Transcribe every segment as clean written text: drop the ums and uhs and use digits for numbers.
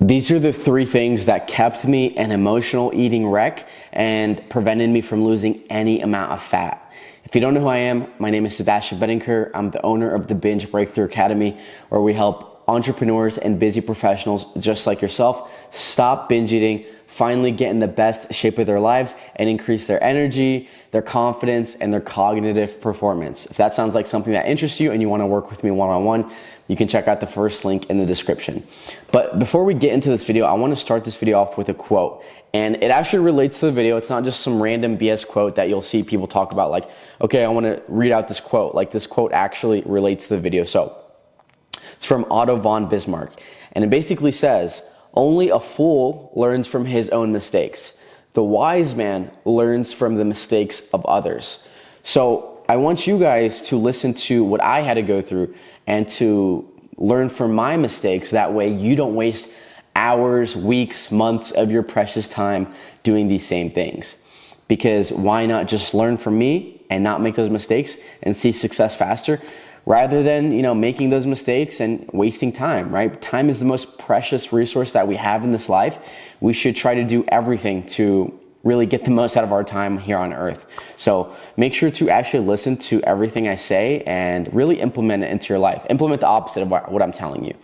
These are the three things that kept me an emotional eating wreck and prevented me from losing any amount of fat. If you don't know who I am, my name is Sebastian Bedinker. I'm the owner of the Binge Breakthrough Academy, where we help entrepreneurs and busy professionals just like yourself stop binge eating, finally get in the best shape of their lives, and increase their energy, their confidence, and their cognitive performance. If that sounds like something that interests you and you want to work with me one-on-one, you can check out the first link in the description. But before we get into this video, I want to start this video off with a quote. And it actually relates to the video. It's not just some random BS quote that you'll see people talk about like, okay, I want to read out this quote. Like, this quote actually relates to the video. So it's from Otto von Bismarck. And it basically says, "Only a fool learns from his own mistakes. The wise man learns from the mistakes of others." So I want you guys to listen to what I had to go through and to learn from my mistakes. That way you don't waste hours, weeks, months of your precious time doing these same things. Because why not just learn from me and not make those mistakes and see success faster, rather than, making those mistakes and wasting time, right? Time is the most precious resource that we have in this life. We should try to do everything to really get the most out of our time here on earth. So make sure to actually listen to everything I say and really implement it into your life. Implement the opposite of what I'm telling you.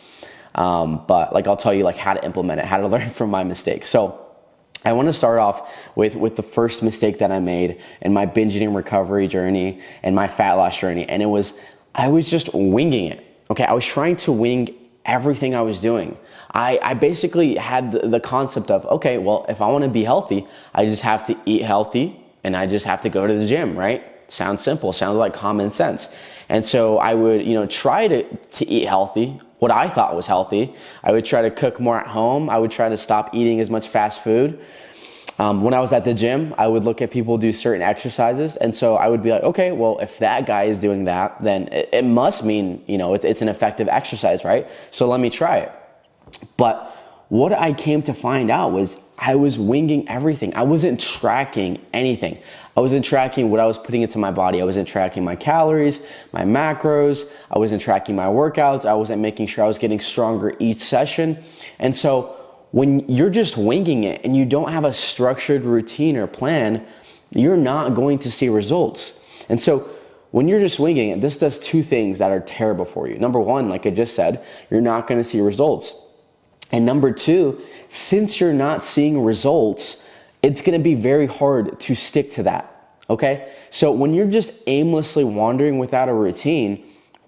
But I'll tell you how to implement it, how to learn from my mistakes. So I want to start off with the first mistake that I made in my binge eating recovery journey and my fat loss journey. And I was just winging it. Okay, I was trying to wing everything I was doing. I basically had the concept of, okay, well, if I want to be healthy, I just have to eat healthy and I just have to go to the gym, right? Sounds simple, sounds like common sense. And so I would, try to eat healthy, what I thought was healthy. I would try to cook more at home. I would try to stop eating as much fast food. When I was at the gym, I would look at people do certain exercises. And so I would be like, okay, well, if that guy is doing that, then it must mean, it's an effective exercise, right? So let me try it. But what I came to find out was I was winging everything. I wasn't tracking anything. I wasn't tracking what I was putting into my body. I wasn't tracking my calories, my macros. I wasn't tracking my workouts. I wasn't making sure I was getting stronger each session. And so when you're just winging it and you don't have a structured routine or plan, you're not going to see results. And so when you're just winging it, this does two things that are terrible for you. Number one, like I just said, you're not going to see results. And number two, since you're not seeing results, it's going to be very hard to stick to that. Okay? So when you're just aimlessly wandering without a routine,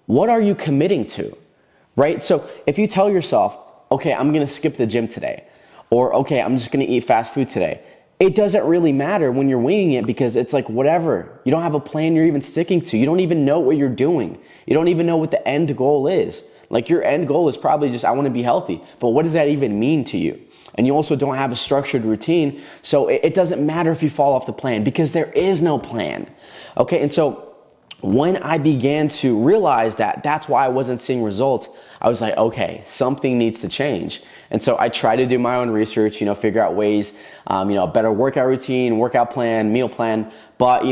what are you committing to? Right? So if you tell yourself, okay, I'm going to skip the gym today, or okay, I'm just going to eat fast food today, it doesn't really matter when you're winging it, because it's like whatever. You don't have a plan you're even sticking to. You don't even know what you're doing. You don't even know what the end goal is. Like, your end goal is probably just, I want to be healthy. But what does that even mean to you? And you also don't have a structured routine. So it doesn't matter if you fall off the plan, because there is no plan. Okay, and so when I began to realize that that's why I wasn't seeing results, I was like, okay, something needs to change. And so I tried to do my own research, figure out ways, a better workout routine, workout plan, meal plan. But,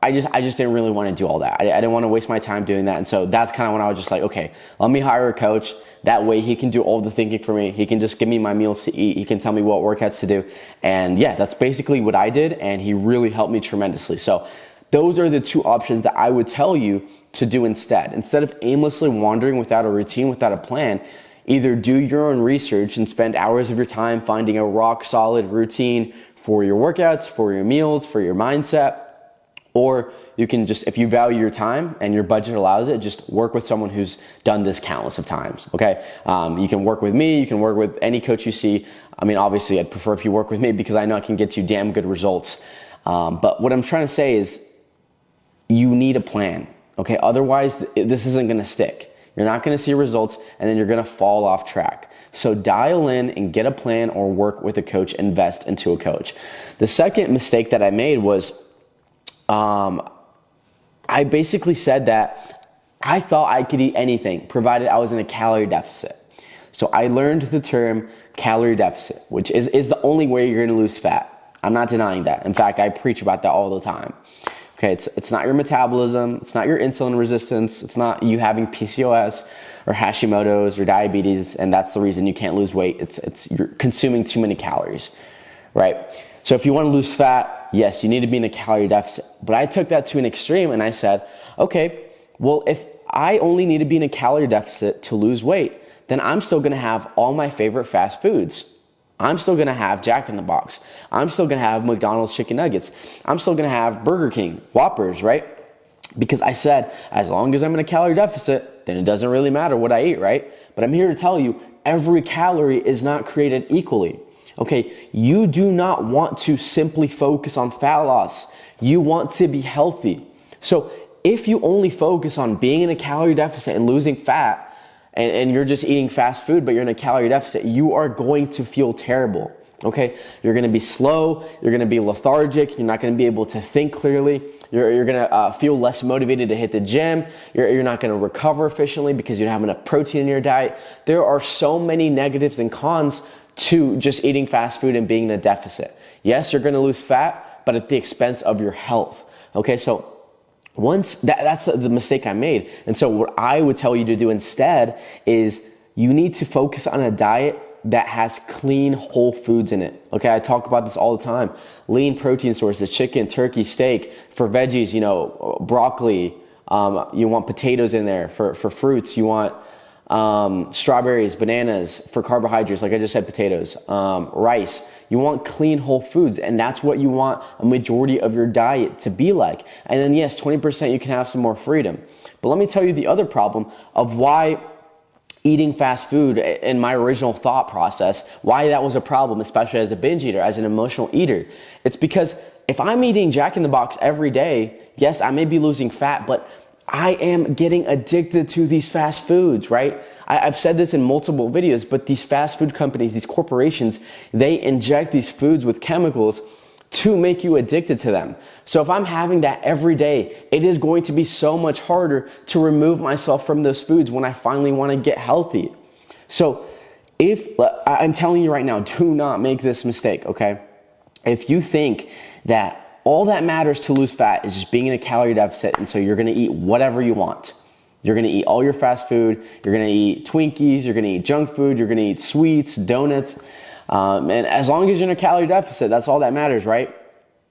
I just didn't really want to do all that. I didn't want to waste my time doing that. And so that's kind of when I was just like, okay, let me hire a coach. That way he can do all the thinking for me. He can just give me my meals to eat. He can tell me what workouts to do. And yeah, that's basically what I did. And he really helped me tremendously. So those are the two options that I would tell you to do instead. Instead of aimlessly wandering without a routine, without a plan, either do your own research and spend hours of your time finding a rock solid routine for your workouts, for your meals, for your mindset. Or you can just, if you value your time and your budget allows it, just work with someone who's done this countless of times, okay? You can work with me, you can work with any coach you see. I mean, obviously, I'd prefer if you work with me, because I know I can get you damn good results. But what I'm trying to say is you need a plan, okay? Otherwise, this isn't gonna stick. You're not gonna see results, and then you're gonna fall off track. So dial in and get a plan, or work with a coach, invest into a coach. The second mistake that I made was, I basically said that I thought I could eat anything provided I was in a calorie deficit. So I learned the term calorie deficit, which is the only way you're going to lose fat. I'm not denying that. In fact, I preach about that all the time. Okay, it's not your metabolism, it's not your insulin resistance, it's not you having PCOS or Hashimoto's or diabetes, and that's the reason you can't lose weight. You're consuming too many calories, right? So if you want to lose fat, yes, you need to be in a calorie deficit. But I took that to an extreme and I said, okay, well, if I only need to be in a calorie deficit to lose weight, then I'm still going to have all my favorite fast foods. I'm still going to have Jack in the Box. I'm still going to have McDonald's chicken nuggets. I'm still going to have Burger King, Whoppers, right? Because I said, as long as I'm in a calorie deficit, then it doesn't really matter what I eat, right? But I'm here to tell you, every calorie is not created equally. Okay, you do not want to simply focus on fat loss. You want to be healthy. So if you only focus on being in a calorie deficit and losing fat, and you're just eating fast food, but you're in a calorie deficit, you are going to feel terrible, okay? You're gonna be slow, you're gonna be lethargic, you're not gonna be able to think clearly, you're gonna feel less motivated to hit the gym, you're not gonna recover efficiently because you don't have enough protein in your diet. There are so many negatives and cons to just eating fast food and being in a deficit. Yes, you're gonna lose fat, but at the expense of your health, okay? So that's the mistake I made. And so what I would tell you to do instead is you need to focus on a diet that has clean whole foods in it. Okay, I talk about this all the time. Lean protein sources, chicken, turkey, steak. For veggies, broccoli. You want potatoes in there. For fruits, you want strawberries, bananas. For carbohydrates, like I just said, potatoes, rice. You want clean whole foods, and that's what you want a majority of your diet to be like. And then yes, 20% you can have some more freedom. But let me tell you the other problem of why eating fast food in my original thought process, why that was a problem, especially as a binge eater, as an emotional eater. It's because if I'm eating Jack in the Box every day, yes, I may be losing fat, but I am getting addicted to these fast foods, right? I've said this in multiple videos, but these fast food companies, these corporations, they inject these foods with chemicals to make you addicted to them. So if I'm having that every day, it is going to be so much harder to remove myself from those foods when I finally want to get healthy. So I'm telling you right now, do not make this mistake, okay? If you think that all that matters to lose fat is just being in a calorie deficit, and so you're gonna eat whatever you want. You're gonna eat all your fast food, you're gonna eat Twinkies, you're gonna eat junk food, you're gonna eat sweets, donuts, and as long as you're in a calorie deficit, that's all that matters, right?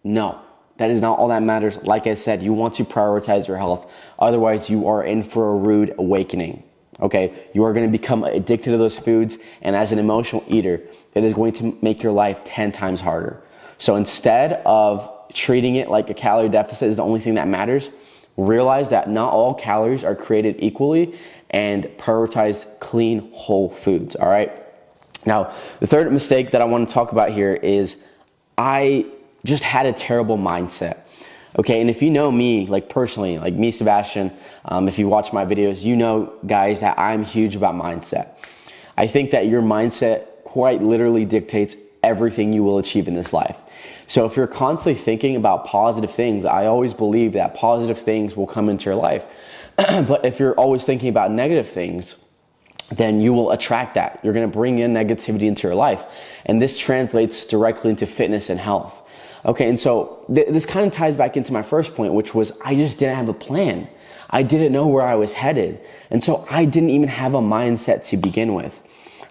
No, that is not all that matters. Like I said, you want to prioritize your health. Otherwise, you are in for a rude awakening, okay? You are gonna become addicted to those foods, and as an emotional eater, it is going to make your life 10 times harder. So instead of treating it like a calorie deficit is the only thing that matters, realize that not all calories are created equally, and prioritize clean whole foods, all right? Now, the third mistake that I want to talk about here is I just had a terrible mindset, okay? And if you know me, like personally, like me, Sebastian, if you watch my videos, you know, guys, that I'm huge about mindset. I think that your mindset quite literally dictates everything you will achieve in this life. So if you're constantly thinking about positive things, I always believe that positive things will come into your life. But if you're always thinking about negative things, then you will attract that. You're gonna bring in negativity into your life. And this translates directly into fitness and health. Okay, and so this kind of ties back into my first point, which was I just didn't have a plan. I didn't know where I was headed. And so I didn't even have a mindset to begin with.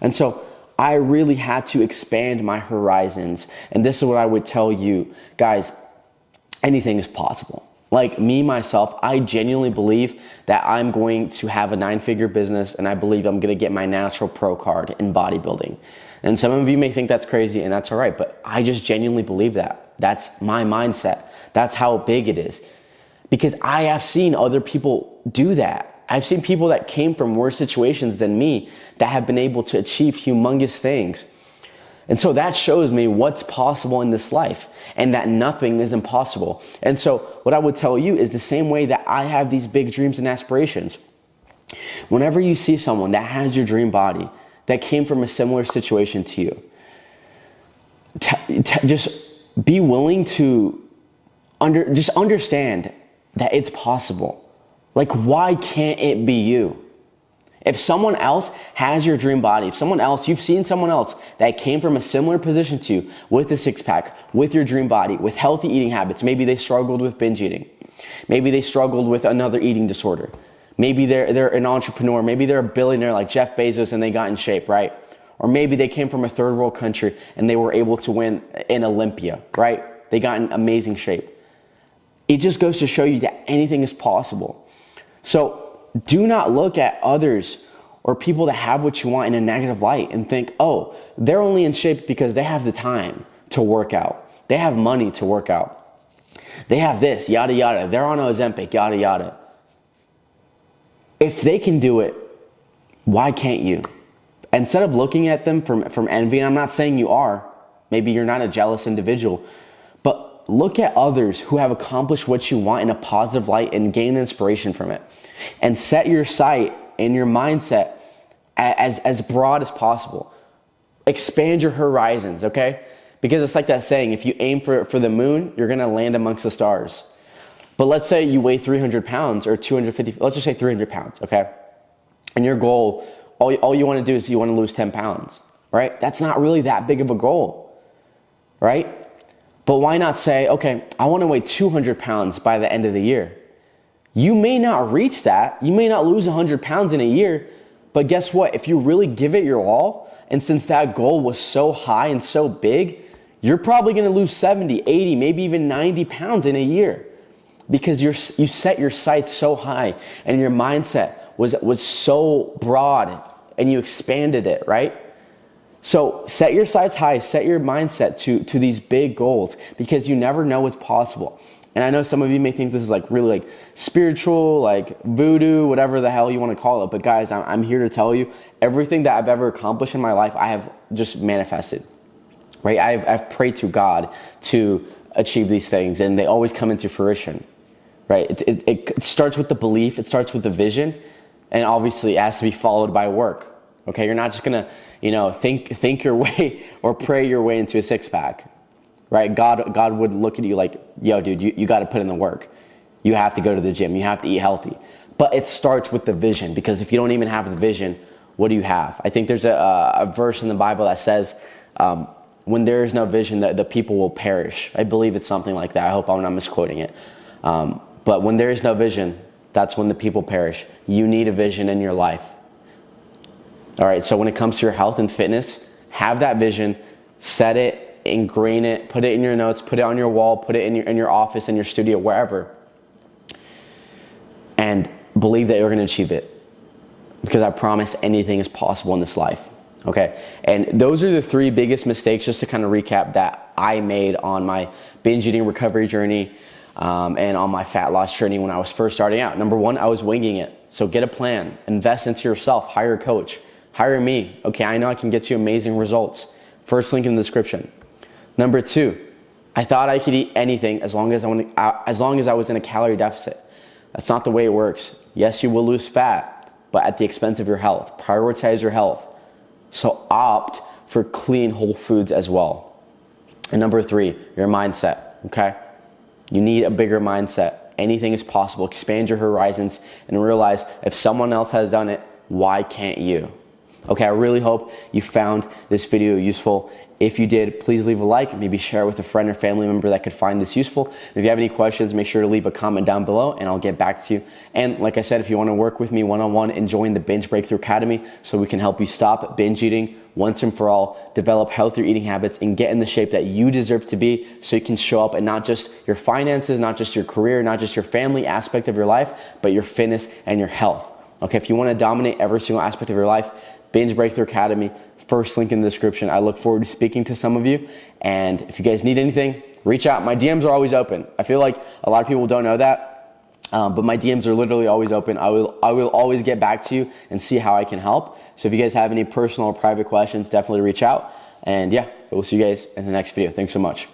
And so I really had to expand my horizons. And this is what I would tell you, guys, anything is possible. Like me, myself, I genuinely believe that I'm going to have a 9-figure business, and I believe I'm going to get my natural pro card in bodybuilding. And some of you may think that's crazy, and that's all right, but I just genuinely believe that. That's my mindset. That's how big it is. Because I have seen other people do that. I've seen people that came from worse situations than me that have been able to achieve humongous things. And so that shows me what's possible in this life, and that nothing is impossible. And so what I would tell you is the same way that I have these big dreams and aspirations. Whenever you see someone that has your dream body, that came from a similar situation to you, just be willing to understand that it's possible. Like, why can't it be you? If someone else has your dream body, you've seen someone else that came from a similar position to you, with a six-pack, with your dream body, with healthy eating habits, maybe they struggled with binge eating, maybe they struggled with another eating disorder, Maybe they're an entrepreneur. Maybe they're a billionaire like Jeff Bezos and they got in shape, right? Or maybe they came from a third world country and they were able to win in Olympia, right? They got in amazing shape. It just goes to show you that anything is possible. So do not look at others or people that have what you want in a negative light and think, oh, they're only in shape because they have the time to work out. They have money to work out. They have this, yada, yada. They're on Ozempic, yada, yada. If they can do it, why can't you? Instead of looking at them from envy, and I'm not saying you are, maybe you're not a jealous individual, but look at others who have accomplished what you want in a positive light and gain inspiration from it. And set your sight and your mindset as broad as possible. Expand your horizons, okay? Because it's like that saying, if you aim for the moon, you're gonna land amongst the stars. But let's say you weigh 300 pounds or 250, let's just say 300 pounds, okay? And your goal, all you wanna do is you wanna lose 10 pounds, right? That's not really that big of a goal, right? But why not say, okay, I wanna weigh 200 pounds by the end of the year. You may not reach that. You may not lose 100 pounds in a year, but guess what? If you really give it your all, and since that goal was so high and so big, you're probably gonna lose 70, 80, maybe even 90 pounds in a year. Because you set your sights so high and your mindset was so broad and you expanded it, right? So set your sights high, set your mindset to these big goals because you never know what's possible. And I know some of you may think this is like really like spiritual, like voodoo, whatever the hell you want to call it. But guys, I'm here to tell you everything that I've ever accomplished in my life, I have just manifested, right? I've prayed to God to achieve these things and they always come into fruition. Right? It starts with the belief, it starts with the vision, and obviously it has to be followed by work. Okay, you're not just gonna, think your way or pray your way into a six-pack. Right? God would look at you like, yo, dude, you gotta put in the work. You have to go to the gym, you have to eat healthy. But it starts with the vision, because if you don't even have the vision, what do you have? I think there's a verse in the Bible that says, when there is no vision, the people will perish. I believe it's something like that. I hope I'm not misquoting it. But when there is no vision, that's when the people perish. You need a vision in your life. All right, so when it comes to your health and fitness, have that vision, set it, ingrain it, put it in your notes, put it on your wall, put it in your office, in your studio, wherever. And believe that you're gonna achieve it. Because I promise anything is possible in this life, okay? And those are the three biggest mistakes, just to kind of recap, that I made on my binge eating recovery journey, and on my fat loss journey when I was first starting out. Number one, I was winging it. So get a plan, invest into yourself, hire a coach, hire me. Okay, I know I can get you amazing results. First link in the description. Number two, I thought I could eat anything as long as I was in a calorie deficit. That's not the way it works. Yes, you will lose fat, but at the expense of your health. Prioritize your health. So opt for clean, whole foods as well. And number three, your mindset, okay? You need a bigger mindset. Anything is possible. Expand your horizons and realize if someone else has done it, why can't you? Okay, I really hope you found this video useful. If you did, please leave a like, maybe share it with a friend or family member that could find this useful. If you have any questions, make sure to leave a comment down below and I'll get back to you. And like I said, if you want to work with me one-on-one and join the Binge Breakthrough Academy so we can help you stop binge eating once and for all, develop healthier eating habits, and get in the shape that you deserve to be so you can show up in not just your finances, not just your career, not just your family aspect of your life, but your fitness and your health. Okay, if you want to dominate every single aspect of your life, Binge Breakthrough Academy, first link in the description. I look forward to speaking to some of you. And if you guys need anything, reach out. My DMs are always open. I feel like a lot of people don't know that, but my DMs are literally always open. I will always get back to you and see how I can help. So if you guys have any personal or private questions, definitely reach out. And yeah, we'll see you guys in the next video. Thanks so much.